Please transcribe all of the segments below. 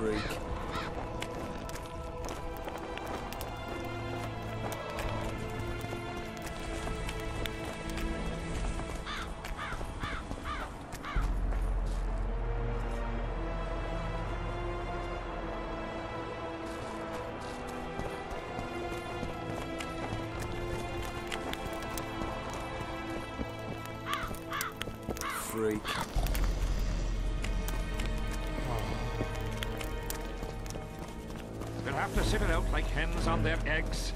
Freak. Freak. We'll have to sit it out like hens on their eggs.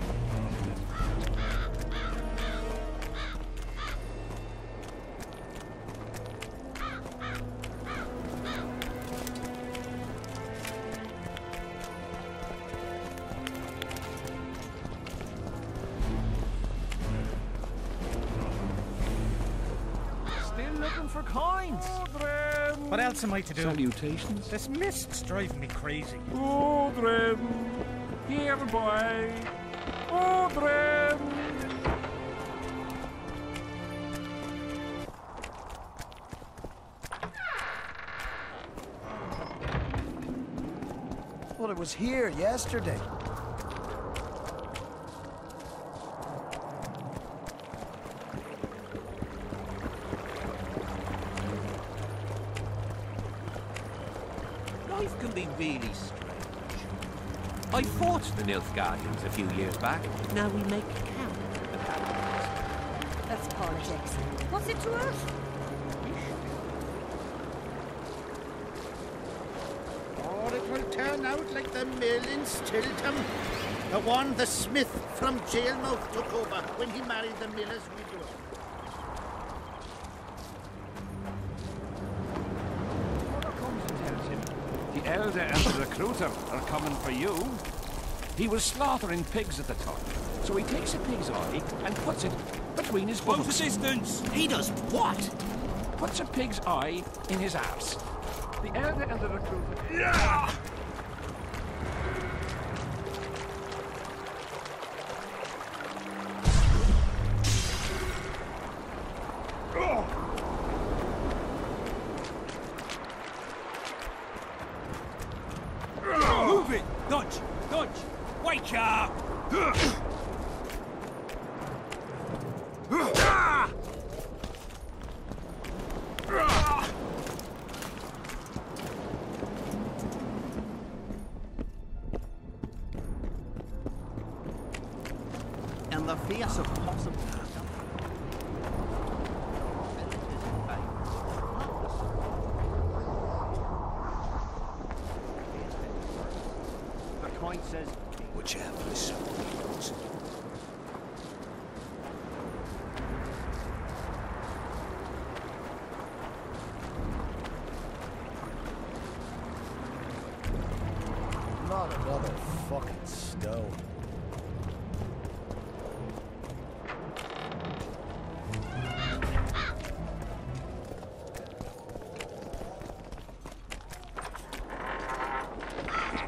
Still looking for coins. What else am I to do? Salutations. This mist's driving me crazy. Odrin, here boy. Odrin. Well, it was here yesterday. Life can be really strange. I fought the Nilfgaardians a few years back. Now we make camp at the Paladins. That's politics. What's it to us? Or it will turn out like the mill in Stilton. The one the smith from Jailmouth took over when he married the miller's widow. The elder and the recruiter are coming for you. He was slaughtering pigs at the time, so he takes a pig's eye and puts it between his buttocks. Resistance! He does what? Puts a pig's eye in his arse. The elder and the recruiter... Yeah! Move it! Dodge! Dodge! Wake up! And the face of possible. The coin says, Whichever is so close. Not another fucking stone.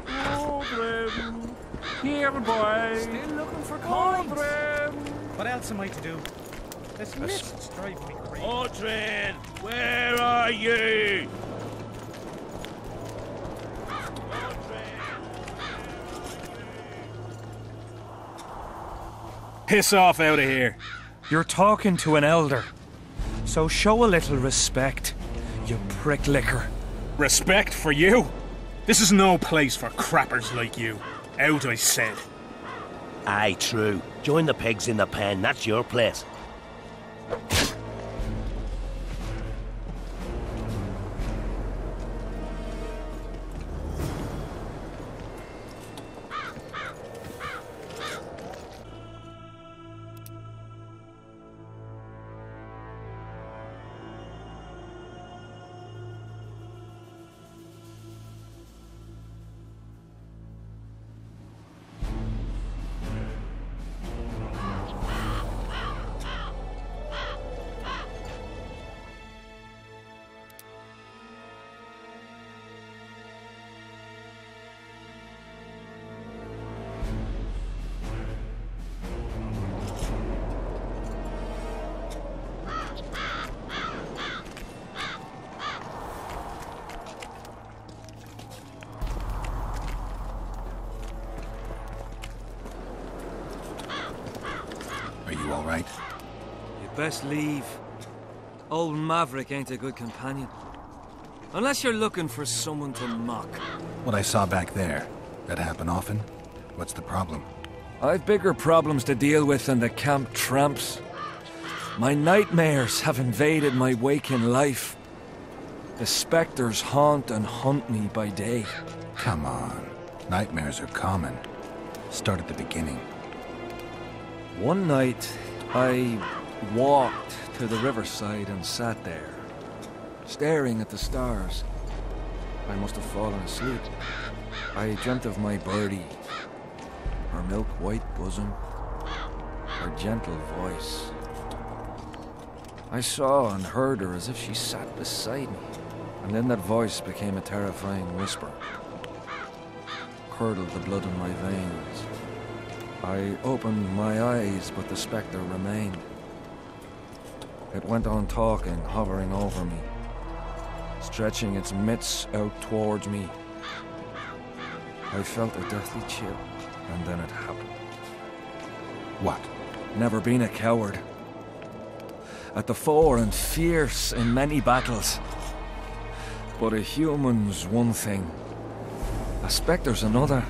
Odrin, here boy. Still looking for coins. Odrin. What else am I to do? This mist's driving me crazy. Odrin! Where are you? Piss off out of here. You're talking to an elder. So show a little respect, you prick licker. Respect for you? This is no place for crappers like you. Out, I said. Aye, true. Join the pigs in the pen, that's your place. best leave. Old Maverick ain't a good companion. Unless you're looking for someone to mock. What I saw back there, that happen often? What's the problem? I've bigger problems to deal with than the camp tramps. My nightmares have invaded my waking life. The spectres haunt and hunt me by day. Come on. Nightmares are common. Start at the beginning. One night, I walked to the riverside and sat there, staring at the stars. I must have fallen asleep. I dreamt of my birdie, her milk-white bosom, her gentle voice. I saw and heard her as if she sat beside me, and then that voice became a terrifying whisper. Curdled the blood in my veins. I opened my eyes, but the spectre remained. It went on talking, hovering over me, stretching its mitts out towards me. I felt a deathly chill, and then it happened. What? Never been a coward. At the fore and fierce in many battles. But a human's one thing. A spectre's another.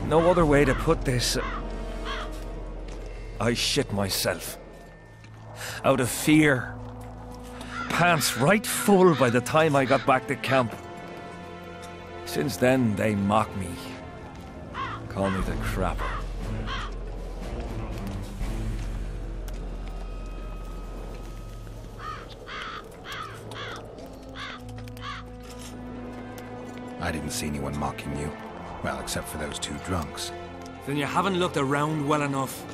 No other way to put this. I shit myself. Out of fear. Pants right full by the time I got back to camp. Since then, they mock me. Call me the crapper. I didn't see anyone mocking you. Well, except for those two drunks. Then you haven't looked around well enough.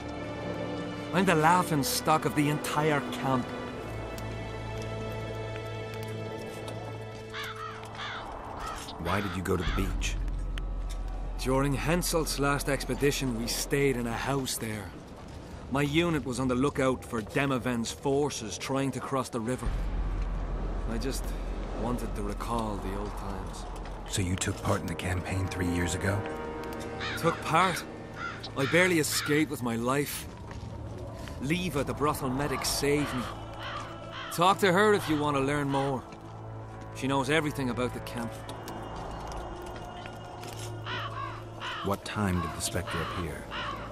I'm the laughing stock of the entire camp. Why did you go to the beach? During Henselt's last expedition, we stayed in a house there. My unit was on the lookout for Demaven's forces trying to cross the river. I just wanted to recall the old times. So you took part in the campaign 3 years ago? Took part? I barely escaped with my life. Leva, the brothel medic, saved me. Talk to her if you want to learn more. She knows everything about the camp. What time did the spectre appear?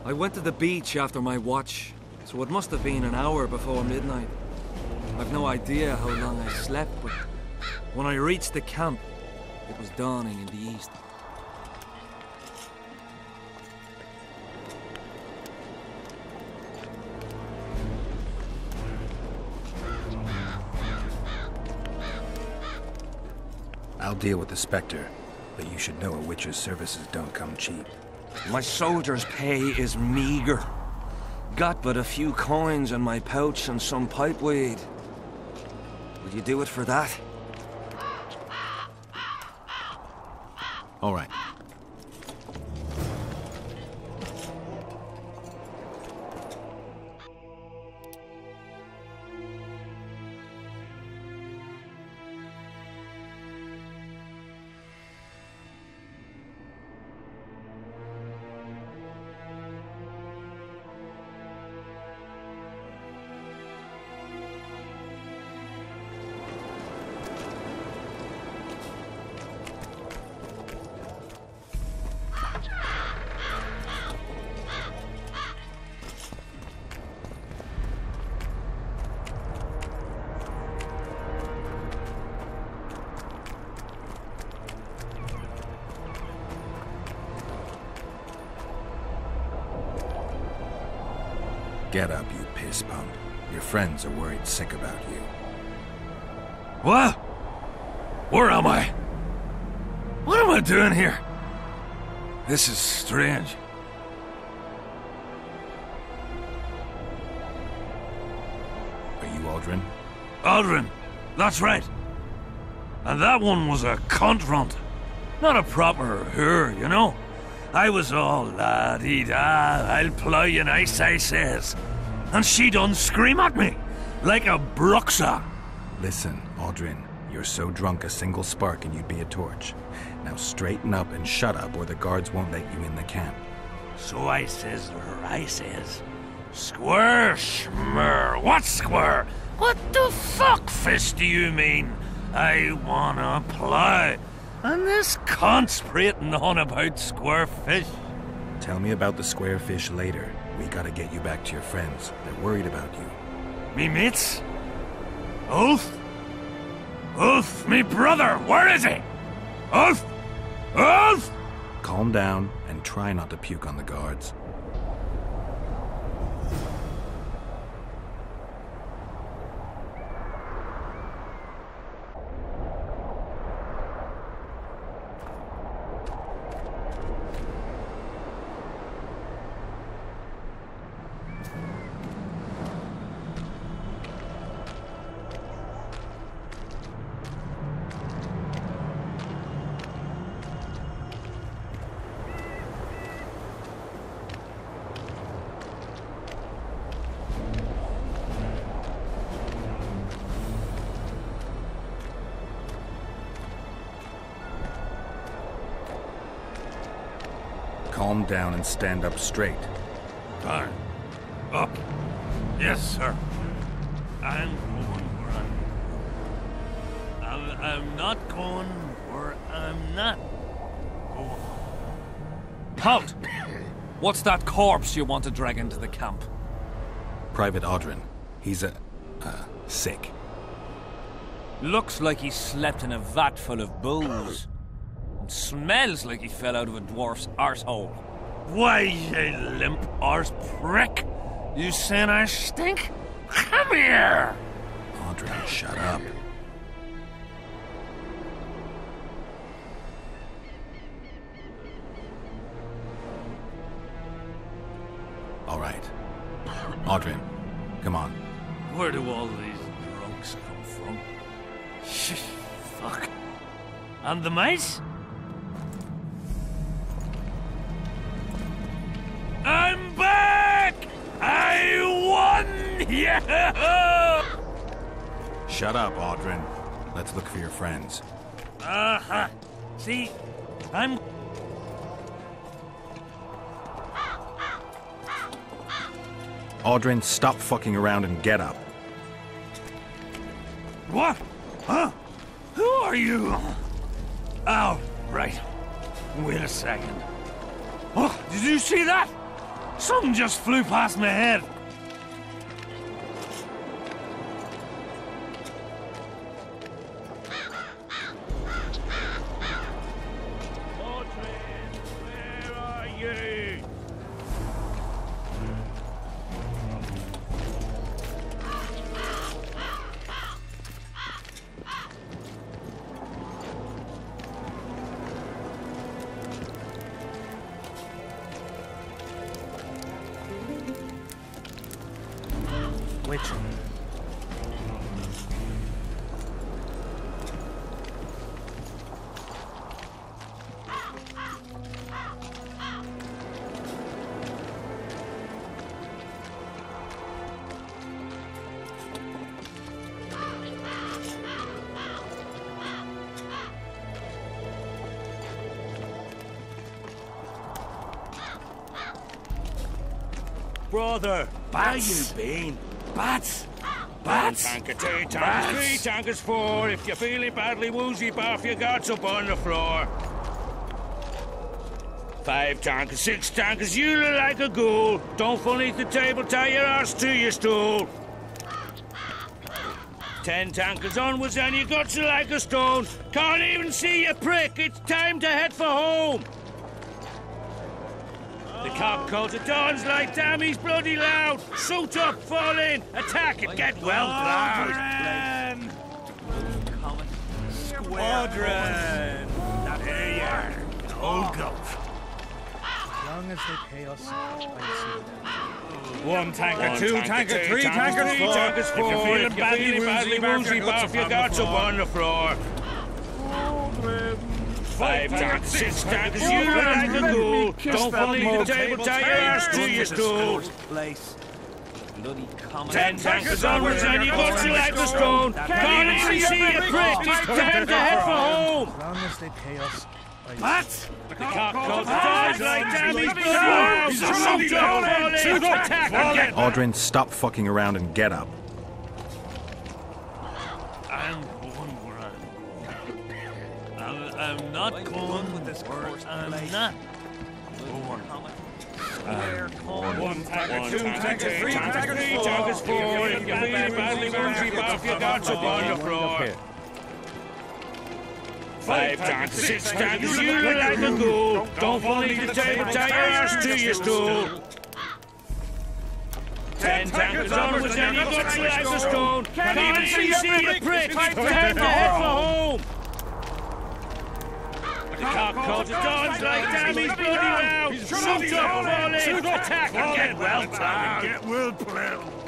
I went to the beach after my watch, so it must have been an hour before midnight. I've no idea how long I slept, but when I reached the camp, it was dawning in the east. I'll deal with the spectre, but you should know a witcher's services don't come cheap. My soldier's pay is meager. Got but a few coins in my pouch and some pipeweed. Will you do it for that? All right. Get up, you piss pump. Your friends are worried sick about you. What? Where am I? What am I doing here? This is strange. Are you Aldrin? Aldrin, that's right. And that one was a cunt runt. Not a proper her, you know? I was all la-dee-da, I'll ploy you nice, I says. And she done scream at me, like a bruxa. Listen, Aldrin, you're so drunk a single spark and you'd be a torch. Now straighten up and shut up or the guards won't let you in the camp. So I says to her, I says, Square, schmer. What square? What the fuck fish do you mean? I wanna play. And this cunt's prating on about square fish. Tell me about the square fish later. We gotta get you back to your friends. They're worried about you. Me mates? Ulf? Ulf, me brother, where is he? Ulf? Ulf? Calm down and try not to puke on the guards. Calm down and stand up straight. Fine. Up. Yes, sir. I'm going where I'm not going where I'm not going. Halt! What's that corpse you want to drag into the camp? Private Audrin. He's sick. Looks like he slept in a vat full of booze. And smells like he fell out of a dwarf's arsehole. Why, you limp arse prick? You saying I stink? Come here! Audrin, shut up. All right. Audrin, come on. Where do all these drunks come from? Fuck. And the mice? I'm back! I won! Yeah! Shut up, Audrin. Let's look for your friends. Uh-huh. See, I'm... Audrin, stop fucking around and get up. What? Huh? Who are you? Oh, right. Wait a second. Oh, did you see that? Something just flew past my head. Where are you? Which? Brother, Bats. how you been? Bats! Bats! One tanker, 2 tankers, 3 tankers, 4. If you're feeling badly woozy, barf your guts up on the floor. 5 tankers, 6 tankers, you look like a ghoul. Don't fall beneath the table, tie your arse to your stool. 10 tankers onwards and your guts are like a stone. Can't even see you, prick. It's time to head for home. The cock calls at dawn's like damn, he's bloody loud. Suit up, fall in, attack and get well drowned. Squadron! There you are. Old golf. As long as they pay us, I'll see them. 1 tanker, 1 2 tanker, 3 tankers, 4. tankers, 4. If you're feeling badly woozy, barf your guts up on the floor. 5 tankers, 6 tankers, you look like a ghoul. Don't fall beneath the table, tie your arse to your stool. Place. Bloody common. 10 tankers onwards and your guts are like a stone. Can't even see you, prick. It's time to head for home. As long as they pay us, What? The cock calls the dogs like Tammy's bloody. He's a soldier. Attack and get Aldrin, stop fucking around and get up. I'm going where I'm not going with this course. I'm not going. One tagger, two tagger, three tagger, taggers, four. If you feel badly wounded, off your guards upon the floor. 5 taggers, 6 taggers, you like a ghoul. Don't fall into the table, tie your arse to your stool. 10 taggers onwards, and you got like a stone. Can't even see your prick. Time to head for home. The cock calls the dogs like Tammy's bloody loud. Shoot up, fall in, attack and get well timed. Get well plowed.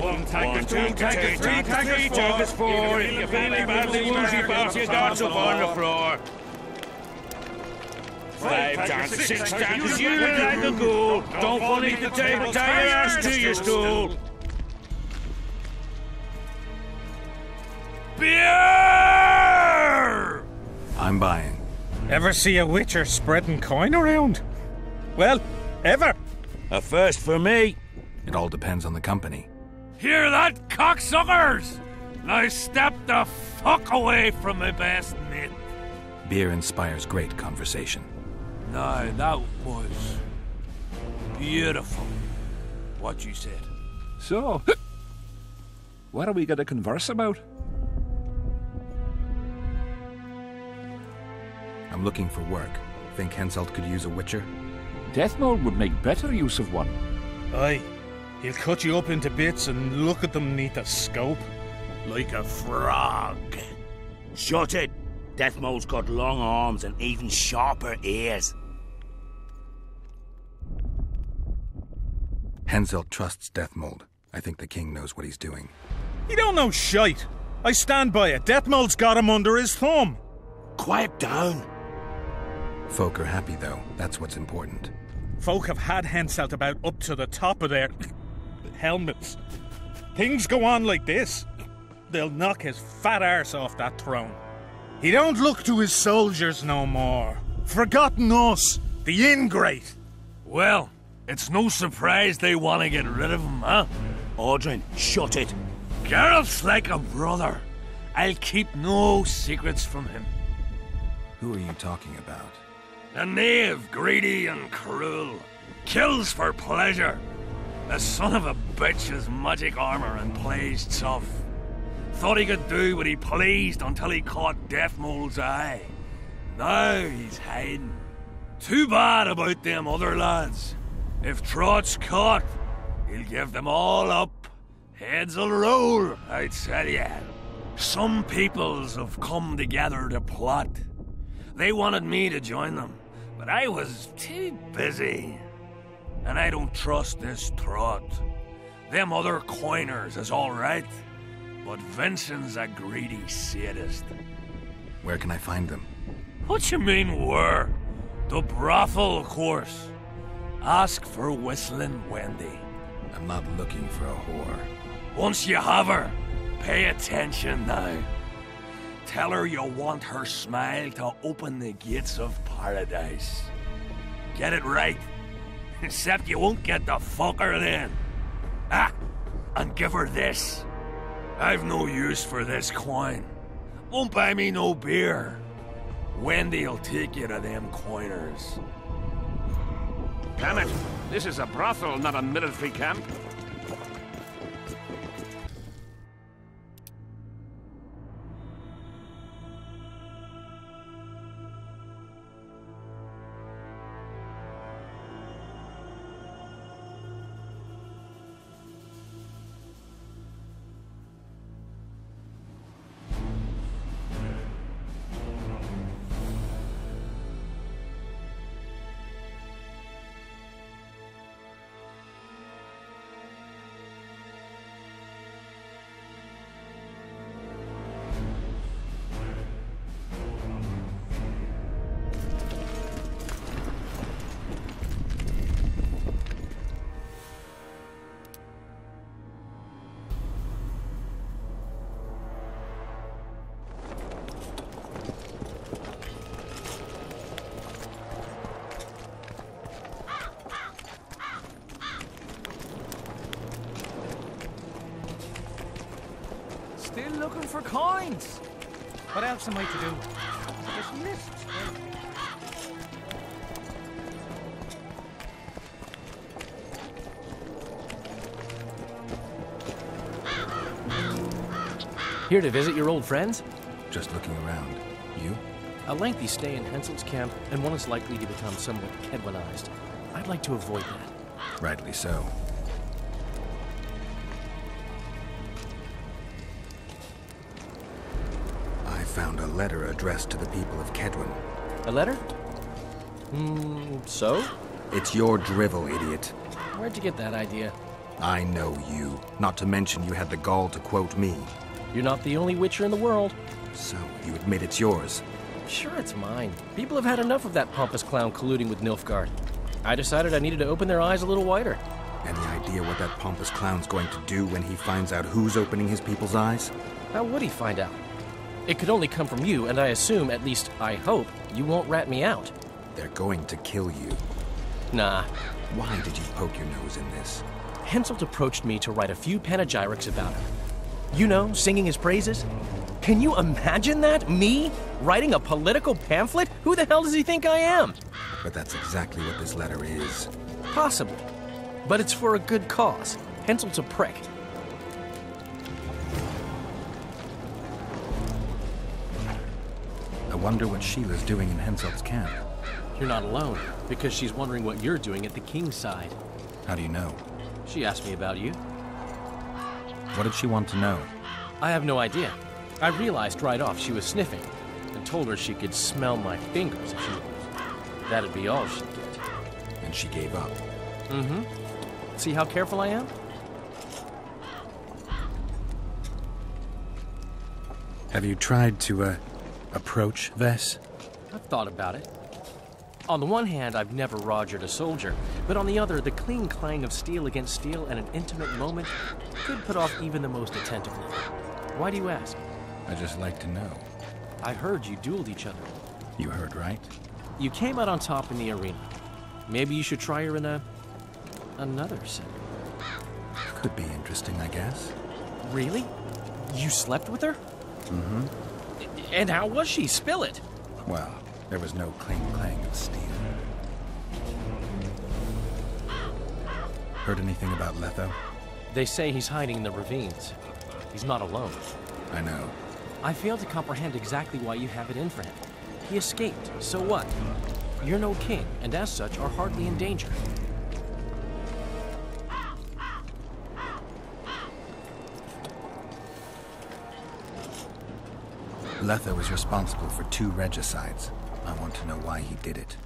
One tagger, two tagger, three taggers, four. If you're feeling badly wounded, off your guards up on the floor. 5 taggers, 6 taggers, you like a ghoul. Don't fall into the table, tie your arse to your stool. Beer! I'm buying. Ever see a witcher spreading coin around? Well, ever. A first for me. It all depends on the company. Hear that, cocksuckers? Now step the fuck away from my best mate. Beer inspires great conversation. No, that was beautiful, what you said. So, what are we going to converse about? I'm looking for work. Think Henselt could use a witcher? Deathmold would make better use of one. Aye. He'll cut you up into bits and look at them neath a scope. Like a frog. Shut it. Deathmold's got long arms and even sharper ears. Henselt trusts Deathmold. I think the king knows what he's doing. He don't know shite. I stand by it. Deathmold's got him under his thumb. Quiet down. Folk are happy, though. That's what's important. Folk have had Henselt about up to the top of their helmets. Things go on like this, they'll knock his fat arse off that throne. He don't look to his soldiers no more. Forgotten us, the ingrate. Well, it's no surprise they want to get rid of him, huh? Aldrin, shut it. Geralt's like a brother. I'll keep no secrets from him. Who are you talking about? A knave, greedy and cruel. Kills for pleasure. The son of a bitch has magic armor and plays tough. Thought he could do what he pleased until he caught Deathmold's eye. Now he's hiding. Too bad about them other lads. If Trott's caught, he'll give them all up. Heads'll roll, I tell ya. Some peoples have come together to plot. They wanted me to join them, but I was too busy. And I don't trust this Trott. Them other coiners is all right, but Vincent's a greedy sadist. Where can I find them? What you mean, where? The brothel, of course. Ask for Whistling Wendy. I'm not looking for a whore. Once you have her, pay attention now. Tell her you want her smile to open the gates of paradise. Get it right. Except you won't get the fucker then. Ah, and give her this. I've no use for this coin. Won't buy me no beer. Wendy'll take you to them coiners. Damn it. This is a brothel, not a military camp. Still looking for coins. What else am I to do? There's lists. Here to visit your old friends? Just looking around. You? A lengthy stay in Henselt's camp, and one is likely to become somewhat Kedwanized. I'd like to avoid that. Rightly so. I found a letter addressed to the people of Kedwan. A letter? So? It's your drivel, idiot. Where'd you get that idea? I know you. Not to mention you had the gall to quote me. You're not the only witcher in the world. So, you admit it's yours? Sure, it's mine. People have had enough of that pompous clown colluding with Nilfgaard. I decided I needed to open their eyes a little wider. Any idea what that pompous clown's going to do when he finds out who's opening his people's eyes? How would he find out? It could only come from you, and I assume, at least I hope, you won't rat me out. They're going to kill you. Nah. Why did you poke your nose in this? Henselt approached me to write a few panegyrics about him. You know, singing his praises. Can you imagine that? Me? Writing a political pamphlet? Who the hell does he think I am? But that's exactly what this letter is. Possibly. But it's for a good cause. Henselt's a prick. I wonder what Sheila's doing in Henselt's camp. You're not alone, because she's wondering what you're doing at the king's side. How do you know? She asked me about you. What did she want to know? I have no idea. I realized right off she was sniffing, and told her she could smell my fingers if she was. That'd be all she'd get. And she gave up. Mm-hmm. See how careful I am? Have you tried to, approach Vess? I've thought about it. On the one hand, I've never rogered a soldier, but on the other, the clean clang of steel against steel at an intimate moment could put off even the most attentive one. Why do you ask? I just like to know. I heard you dueled each other. You heard right? You came out on top in the arena. Maybe you should try her in another setting. Could be interesting, I guess. Really? You slept with her? Mm-hmm. And how was she? Spill it. Well, there was no clang of steel. Heard anything about Letho? They say he's hiding in the ravines. He's not alone. I know. I fail to comprehend exactly why you have it in for him. He escaped, so what? You're no king, and as such are hardly in danger. Letho is responsible for 2 regicides. I want to know why he did it.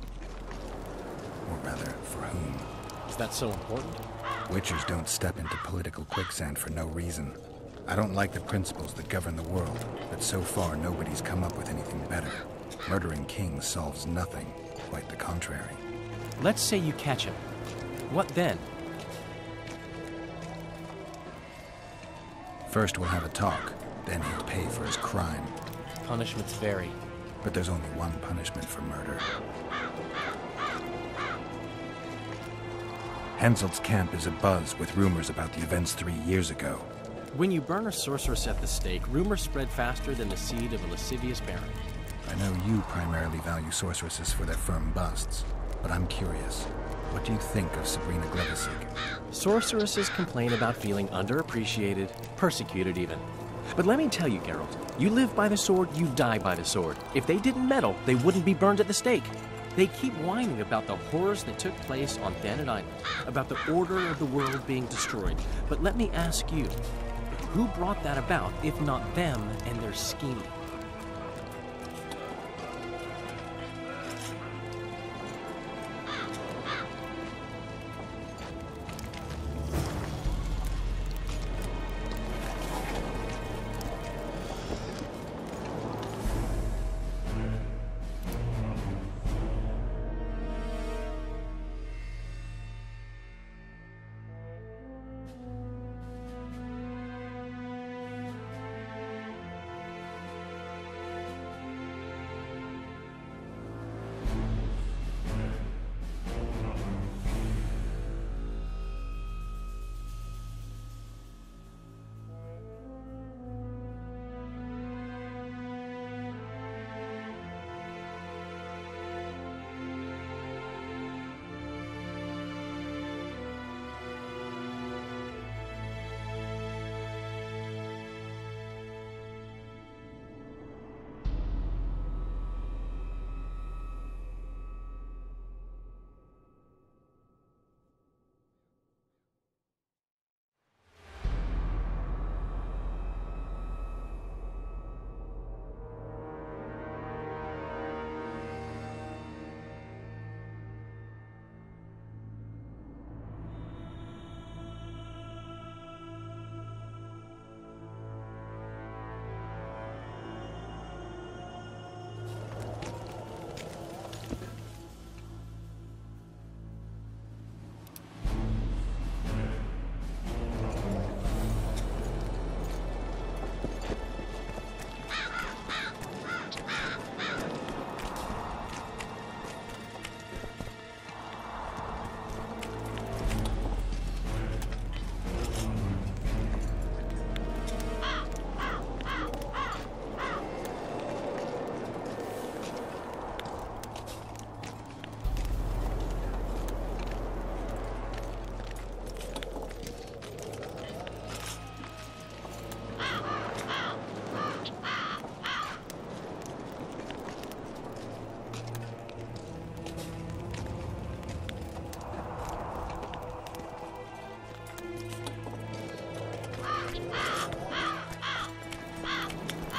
Or rather, for whom. Is that so important? Witchers don't step into political quicksand for no reason. I don't like the principles that govern the world, but so far nobody's come up with anything better. Murdering kings solves nothing, quite the contrary. Let's say you catch him. What then? First we'll have a talk, then he'll pay for his crime. Punishments vary. But there's only one punishment for murder. Henselt's camp is abuzz with rumors about the events 3 years ago. When you burn a sorceress at the stake, rumors spread faster than the seed of a lascivious baron. I know you primarily value sorceresses for their firm busts, but I'm curious. What do you think of Sabrina Glevissig? Sorceresses complain about feeling underappreciated, persecuted even. But let me tell you, Geralt, you live by the sword, you die by the sword. If they didn't meddle, they wouldn't be burned at the stake. They keep whining about the horrors that took place on Thanet Island, about the order of the world being destroyed. But let me ask you, who brought that about, if not them and their scheming?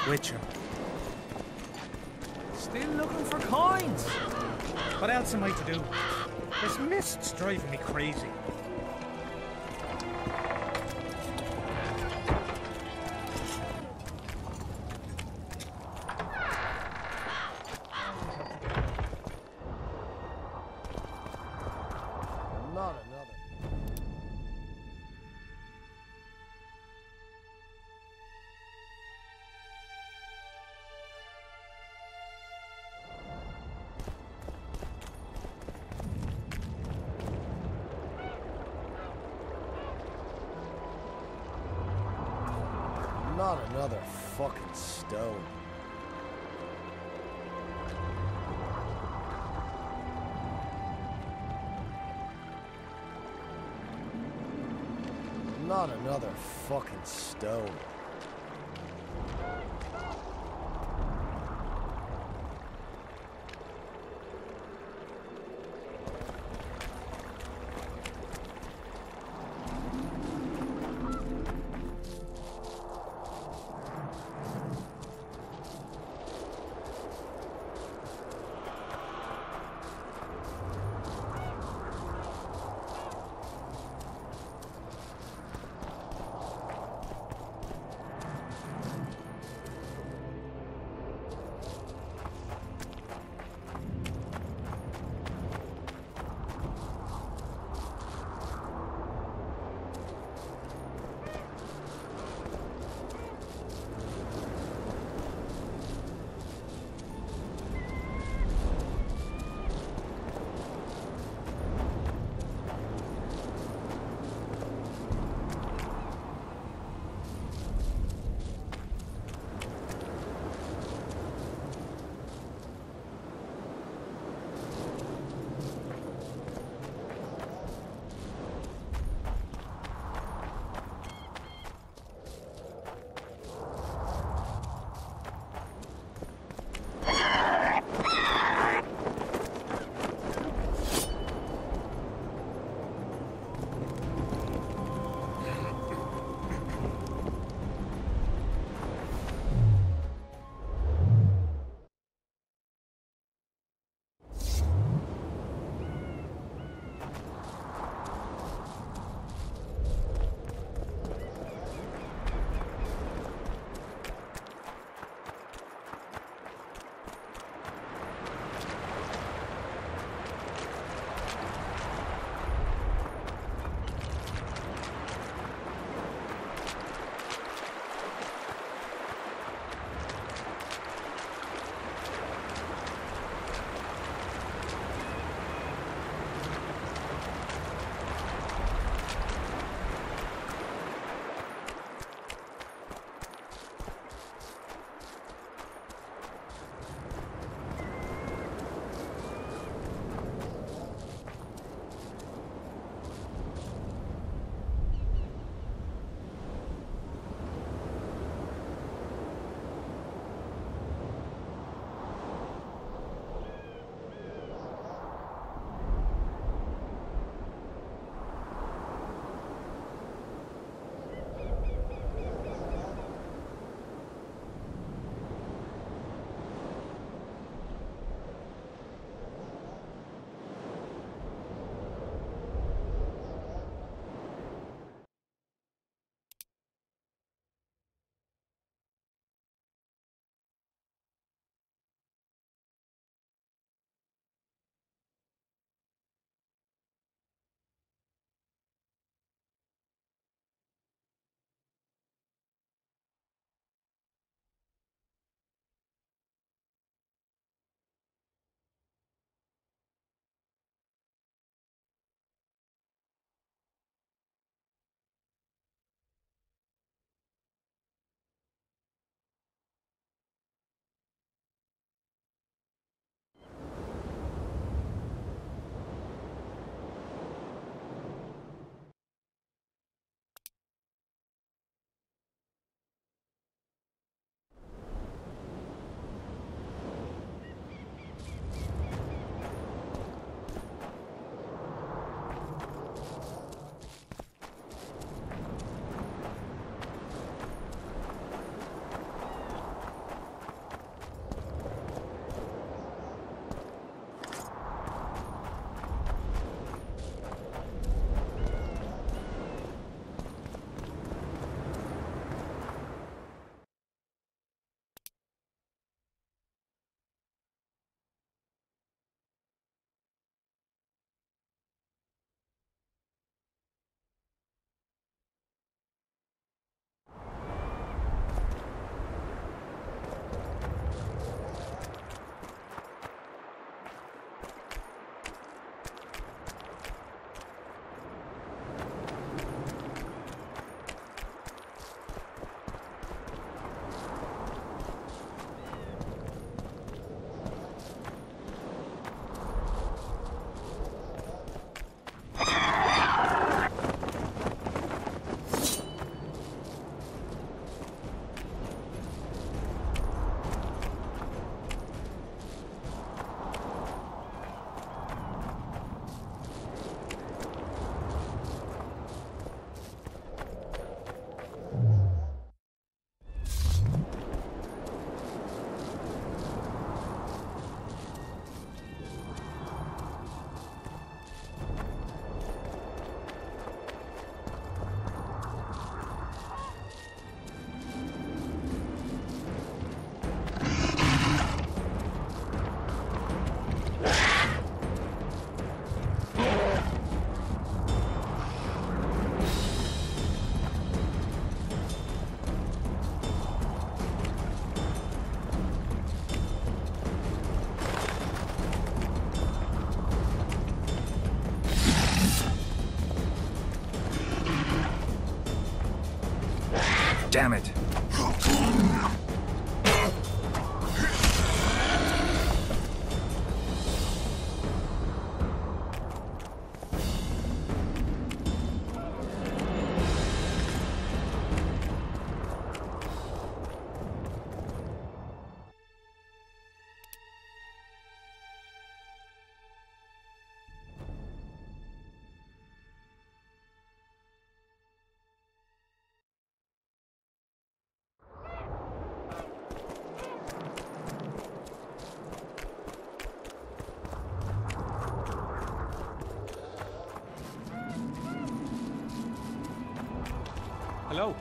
Witcher. Still looking for coins. What else am I to do? This mist's driving me crazy. Not another. Not another fucking stone. Not another fucking stone. Damn it. Hello.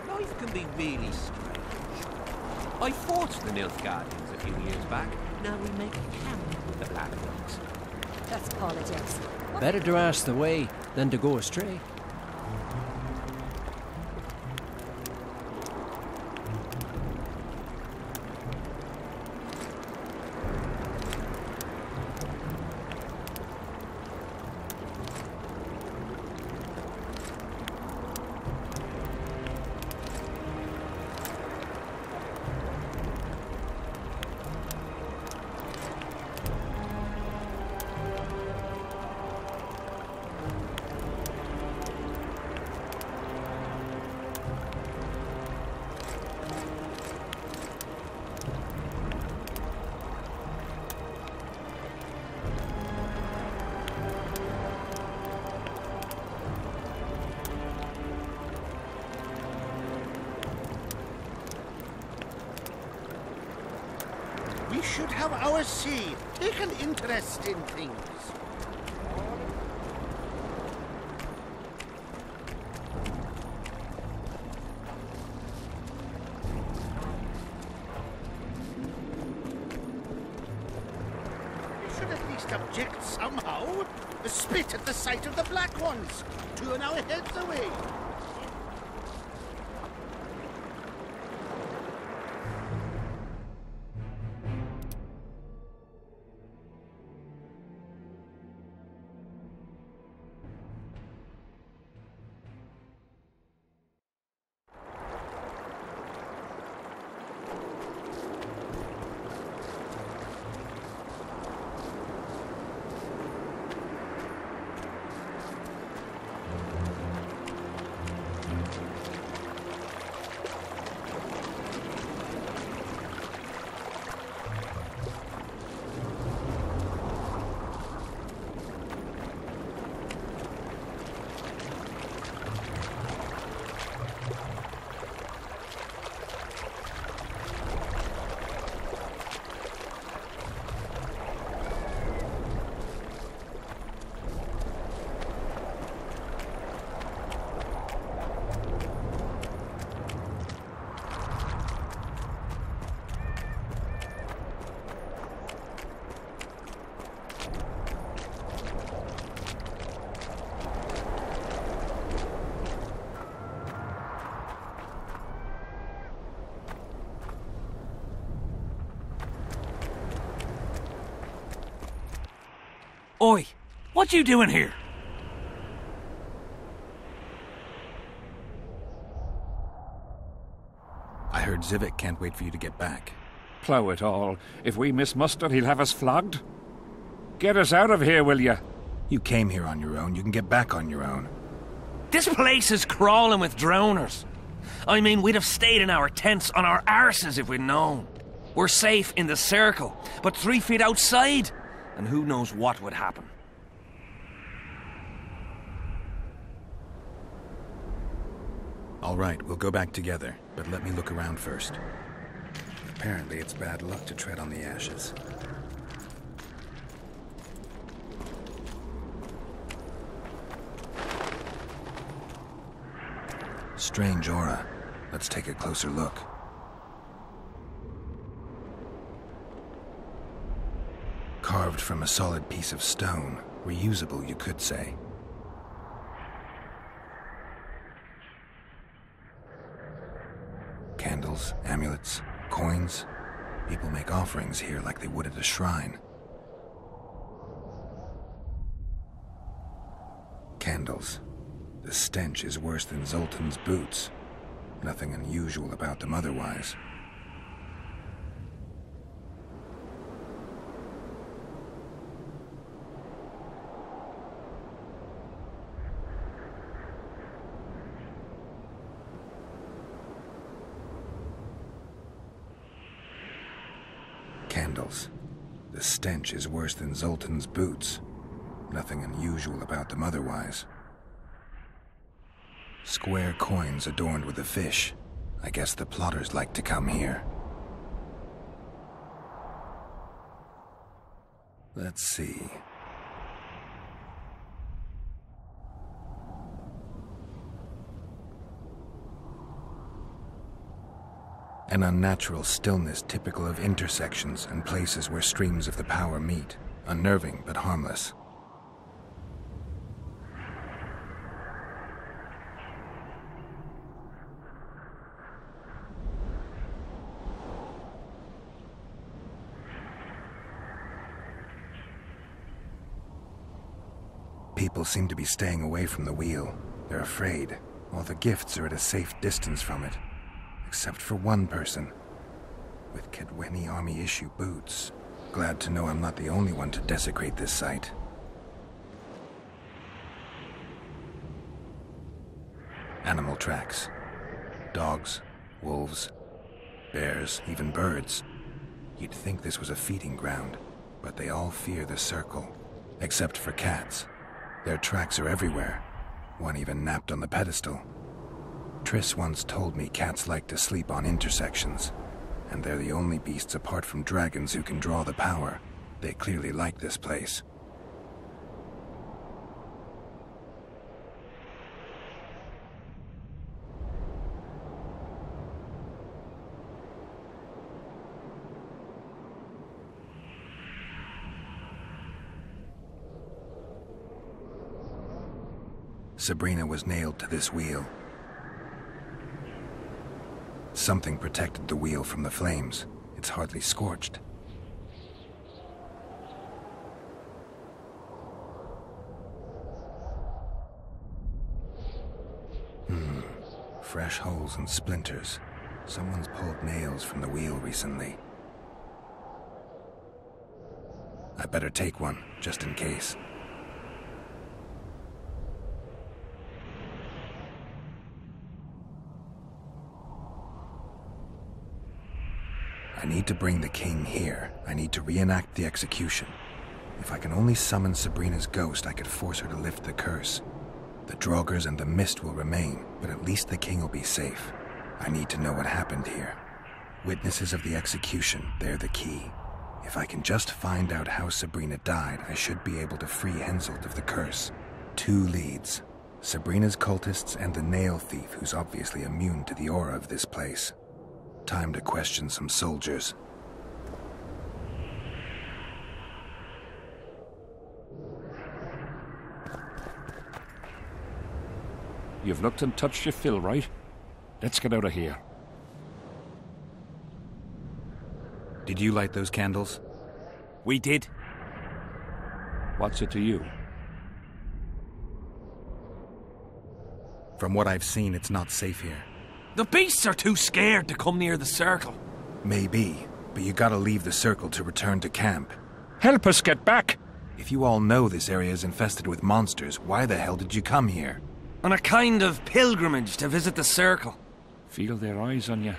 Life can be really strange. I fought the Nilfgaardians a few years back. Now we make camp with the Black Ones. That's politics. Better to ask the way than to go astray. We should have our say, take an interest in things. We should at least object somehow. Spit at the sight of the Black Ones. Turn our heads away. Oi, what you doing here? I heard Zivik can't wait for you to get back. Plough it all. If we miss muster, he'll have us flogged. Get us out of here, will you? You came here on your own. You can get back on your own. This place is crawling with drowners. I mean, we'd have stayed in our tents on our arses if we'd known. We're safe in the circle, but 3 feet outside, and who knows what would happen. All right, we'll go back together, but let me look around first. Apparently, it's bad luck to tread on the ashes. Strange aura. Let's take a closer look. Carved from a solid piece of stone. Reusable, you could say. Candles, amulets, coins. People make offerings here like they would at a shrine. Candles. The stench is worse than Zoltan's boots. Nothing unusual about them otherwise. Candles. The stench is worse than Zoltan's boots. Nothing unusual about them otherwise. Square coins adorned with a fish. I guess the plotters like to come here. Let's see. An unnatural stillness typical of intersections and places where streams of the power meet. Unnerving but harmless. People seem to be staying away from the wheel. They're afraid. All the gifts are at a safe distance from it. Except for one person. With Kedweni Army-issue boots. Glad to know I'm not the only one to desecrate this site. Animal tracks. Dogs, wolves, bears, even birds. You'd think this was a feeding ground, but they all fear the circle. Except for cats. Their tracks are everywhere. One even napped on the pedestal. Triss once told me cats like to sleep on intersections, and they're the only beasts apart from dragons who can draw the power. They clearly like this place. Sabrina was nailed to this wheel. Something protected the wheel from the flames. It's hardly scorched. Fresh holes and splinters. Someone's pulled nails from the wheel recently. I better take one, just in case. I need to bring the king here. I need to reenact the execution. If I can only summon Sabrina's ghost, I could force her to lift the curse. The Draugrs and the mist will remain, but at least the king will be safe. I need to know what happened here. Witnesses of the execution, they're the key. If I can just find out how Sabrina died, I should be able to free Henselt of the curse. 2 leads. Sabrina's cultists and the nail thief who's obviously immune to the aura of this place. Time to question some soldiers. You've looked and touched your fill, right? Let's get out of here. Did you light those candles? We did. What's it to you? From what I've seen, it's not safe here. The beasts are too scared to come near the circle. Maybe, but you gotta leave the circle to return to camp. Help us get back! If you all know this area is infested with monsters, why the hell did you come here? On a kind of pilgrimage to visit the circle. Feel their eyes on you.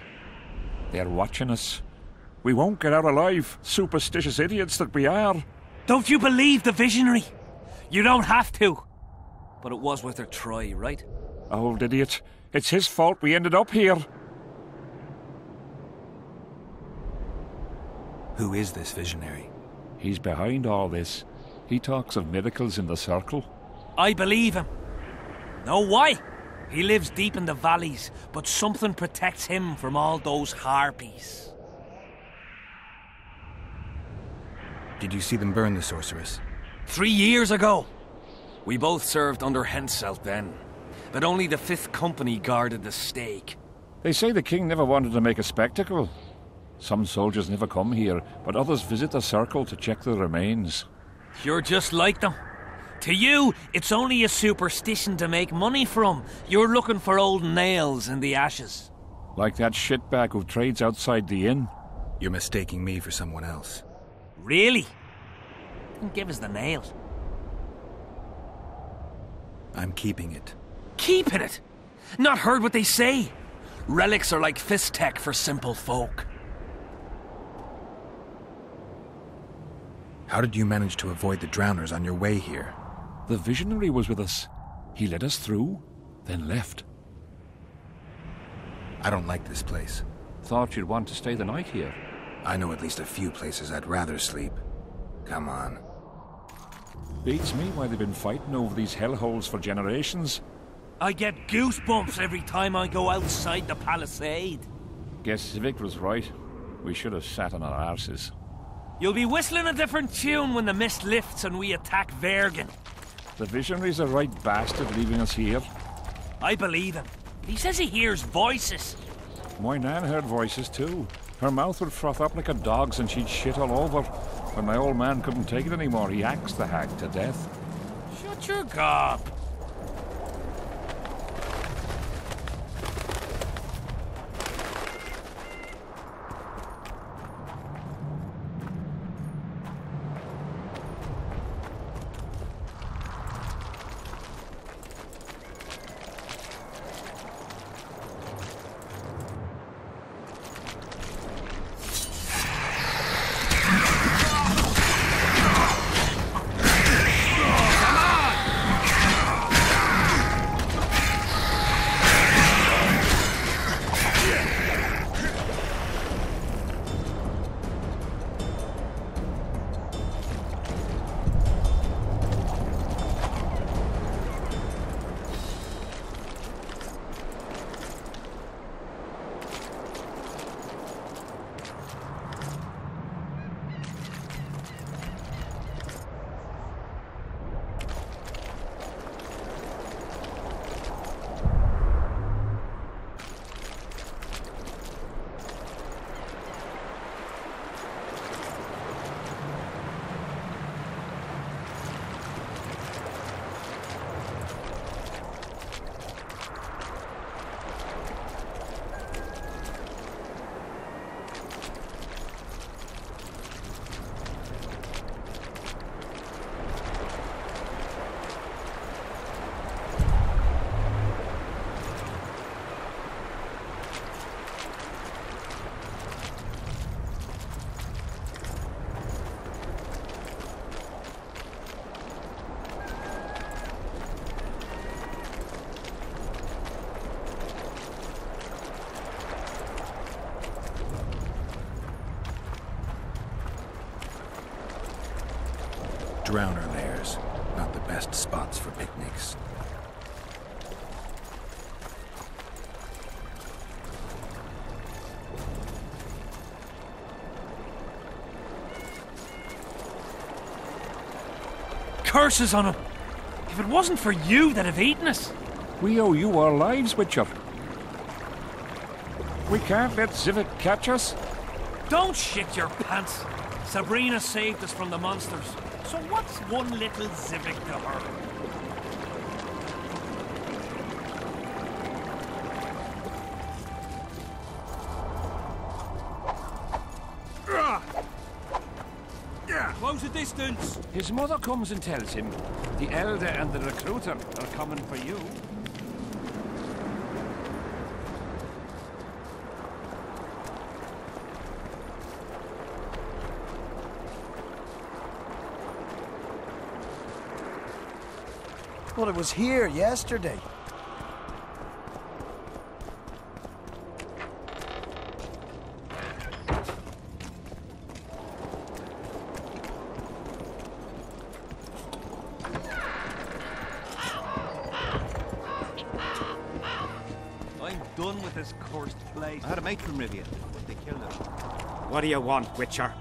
They're watching us. We won't get out alive, superstitious idiots that we are. Don't you believe the visionary? You don't have to. But it was worth a try, right? Old idiot. It's his fault we ended up here. Who is this visionary? He's behind all this. He talks of miracles in the circle. I believe him. Know why? He lives deep in the valleys, but something protects him from all those harpies. Did you see them burn the sorceress? 3 years ago. We both served under Henselt then, but only the 5th Company guarded the stake. They say the king never wanted to make a spectacle. Some soldiers never come here, but others visit the circle to check the remains. You're just like them. To you, it's only a superstition to make money from. You're looking for old nails in the ashes. Like that shitbag who trades outside the inn. You're mistaking me for someone else. Really? Then give us the nail. I'm keeping it. Keeping it? Not heard what they say. Relics are like fist tech for simple folk. How did you manage to avoid the drowners on your way here? The visionary was with us. He led us through, then left. I don't like this place. Thought you'd want to stay the night here. I know at least a few places I'd rather sleep. Come on. Beats me why they've been fighting over these hellholes for generations. I get goosebumps every time I go outside the palisade. Guess Civic was right. We should have sat on our arses. You'll be whistling a different tune when the mist lifts and we attack Vergen. The visionary's a right bastard leaving us here. I believe him. He says he hears voices. My nan heard voices too. Her mouth would froth up like a dog's and she'd shit all over. When my old man couldn't take it anymore, he axed the hag to death. Shut your gob. Drowner lairs, not the best spots for picnics. Curses on him! If it wasn't for you, they'd have eaten us. We owe you our lives, Witcher. We can't let Civic catch us. Don't shit your pants. Sabrina saved us from the monsters. So what's one little civic to her? Close the distance! His mother comes and tells him the elder and the recruiter are coming for you. Well, it was here yesterday. I'm done with this cursed place. I had a mate from Rivia, but they killed him. What do you want, Witcher?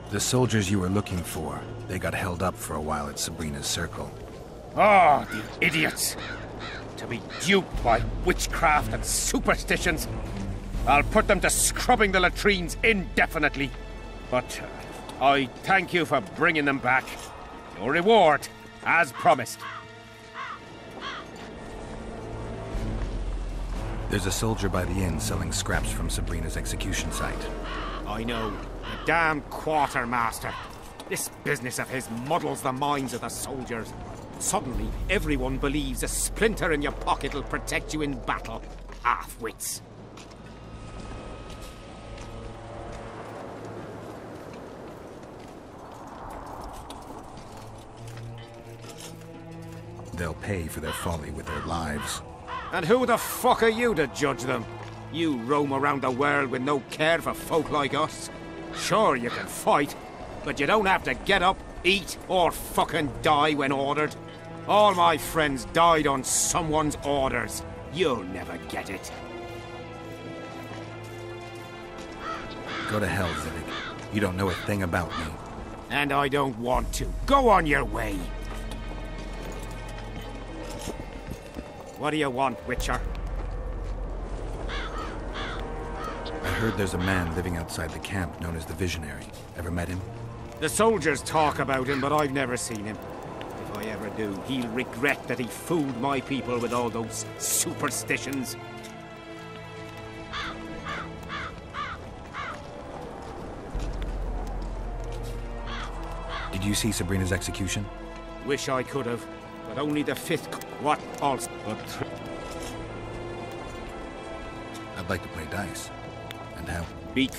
The soldiers you were looking for, they got held up for a while at Sabrina's circle. Oh, the idiots! To be duped by witchcraft and superstitions. I'll put them to scrubbing the latrines indefinitely. But I thank you for bringing them back. Your reward, as promised. There's a soldier by the inn selling scraps from Sabrina's execution site. I know. The damn quartermaster. This business of his muddles the minds of the soldiers. Suddenly, everyone believes a splinter in your pocket will protect you in battle. Half-wits. They'll pay for their folly with their lives. And who the fuck are you to judge them? You roam around the world with no care for folk like us. Sure, you can fight, but you don't have to get up, eat, or fucking die when ordered. All my friends died on someone's orders. You'll never get it. Go to hell, Zivik. You don't know a thing about me. And I don't want to. Go on your way. What do you want, Witcher? I heard there's a man living outside the camp known as the Visionary. Ever met him? The soldiers talk about him, but I've never seen him. If I ever do, he'll regret that he fooled my people with all those superstitions. Did you see Sabrina's execution? Wish I could have, but only the fifth. What else? I'd like to play dice. And how? Beat